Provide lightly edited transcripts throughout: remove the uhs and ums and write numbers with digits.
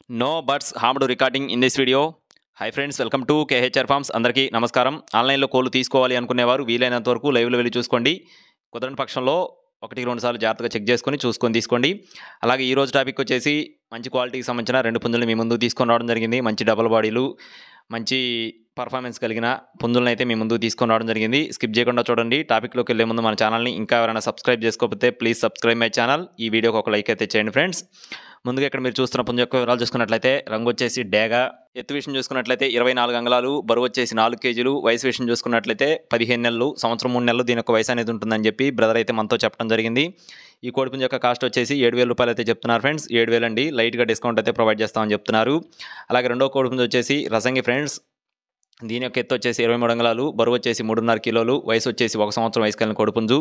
No birds harmed recording in this video. Hi friends, welcome to KHR farms. అందరికీ నమస్కారం. ఆన్లైన్లో కోళ్ళు తీసుకోవాలి అనుకునేవారు వీలైనంత వరకు లైవ్లో వెళ్ళి చూసుకోండి. కుదరని పక్షంలో 1-2 సార్లు జాగ్రత్తగా చెక్ చేసుకొని చూసుకొని తీసుకోండి. అలాగే ఈరోజు టాపిక్ వచ్చేసి మంచి క్వాలిటీకి సంబంధించిన 2 పుంజులను మీ ముందుకు తీసుకొని రావడం జరిగింది. మంచి డబల్ బాడీలు, మంచి పర్ఫార్మెన్స్ కలిగిన పుంజులను అయితే మీ ముందుకు తీసుకొని రావడం జరిగింది. స్కిప్ చేయకుండా చూడండి. టాపిక్లోకి వెళ్ళే ముందు మన ఛానల్ని ఇంకా ఎవరైనా సబ్స్క్రైబ్ చేసుకోకపోతే ప్లీజ్ సబ్స్క్రైబ్ మై ఛానల్. ఈ వీడియోకి ఒక లైక్ అయితే చేయండి ఫ్రెండ్స్. ముందుగా ఇక్కడ మీరు చూస్తున్న పుంజు యొక్క వివరాలు చూసుకున్నట్లయితే రంగు వచ్చేసి డేగా, ఎత్తు విషయం చూసుకున్నట్లయితే 24 అంగుళాలు, బరువు వచ్చేసి 4 కేజీలు, వయసు విషయం చూసుకున్నట్లయితే 15 నెలలు, సంవత్సరం 3 నెలలు దీని యొక్క వయసు అనేది ఉంటుందని చెప్పి బ్రదర్ అయితే మనతో చెప్పడం జరిగింది. ఈ కోడిపుంజు యొక్క కాస్ట్ వచ్చేసి 7,000 రూపాయలు అయితే చెప్తున్నారు ఫ్రెండ్స్. 7,000 అండి. లైట్గా డిస్కౌంట్ అయితే ప్రొవైడ్ చేస్తామని చెప్తున్నారు. అలాగే రెండో కోడిపుంజు వచ్చేసి రసంగి ఫ్రెండ్స్. దీని యొక్క ఎత్తు వచ్చేసి 23 అంగుళాలు, బరువు వచ్చేసి 3.5 కిలోలు, వయసు వచ్చేసి 1 సంవత్సరం వయసు కలిగిన కోడిపుంజు.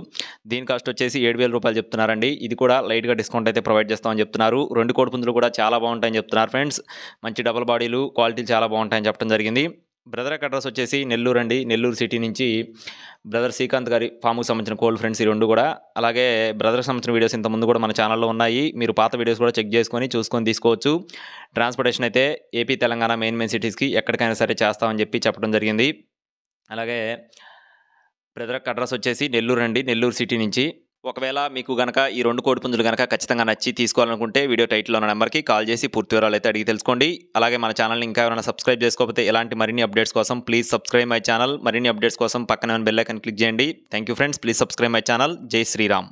దీని కాస్ట్ వచ్చేసి 7,000 రూపాయలు చెప్తున్నారండి. ఇది కూడా లైట్గా డిస్కౌంట్ అయితే ప్రొవైడ్ చేస్తామని చెప్తున్నారు. 2 కోడిపుంజులు కూడా చాలా బాగుంటాయని చెప్తున్నారు ఫ్రెండ్స్. మంచి డబల్ బాడీలు, క్వాలిటీలు చాలా బాగుంటాయని చెప్పడం జరిగింది. బ్రదర్ యొక్క అడ్రస్ వచ్చేసి నెల్లూరు అండి. నెల్లూరు సిటీ నుంచి బ్రదర్ శ్రీకాంత్ గారి ఫామ్కి సంబంధించిన కోల్డ్ ఫ్రెండ్స్ ఈ 2 కూడా. అలాగే బ్రదర్కి సంబంధించిన వీడియోస్ ఇంతకుముందు కూడా మన ఛానల్లో ఉన్నాయి. మీరు పాత వీడియోస్ కూడా చెక్ చేసుకొని చూసుకొని తీసుకోవచ్చు. ట్రాన్స్పోర్టేషన్ అయితే ఏపీ, తెలంగాణ మెయిన్ సిటీస్కి ఎక్కడికైనా సరే చేస్తామని చెప్పడం జరిగింది. అలాగే బ్రదర్ యొక్క అడ్రస్ వచ్చేసి నెల్లూరు అండి. నెల్లూరు సిటీ నుంచి. ఒకవేళ మీకు గనక ఈ 2 కోడిపుంజులు గనక ఖచ్చితంగా నచ్చి తీసుకోవాలనుకుంటే వీడియో టైటిల్లో ఉన్న నెంబర్కి కాల్ చేసి పూర్తి వివరాలు అయితే అడిగి తెలుసుకోండి. అలాగే మన ఛానల్ని ఇంకా ఎవరైనా సబ్స్క్రైబ్ చేసుకోకపోతే ఇలాంటి మరిన్ని అప్డేట్స్ కోసం ప్లీజ్ సబ్స్క్రైబ్ మై ఛానల్. మరిన్ని అప్డేట్స్ కోసం పక్కన బెల్ ఐకాన్ క్లిక్ చేయండి. Thank you friends. Please subscribe my channel. జై శ్రీరామ్.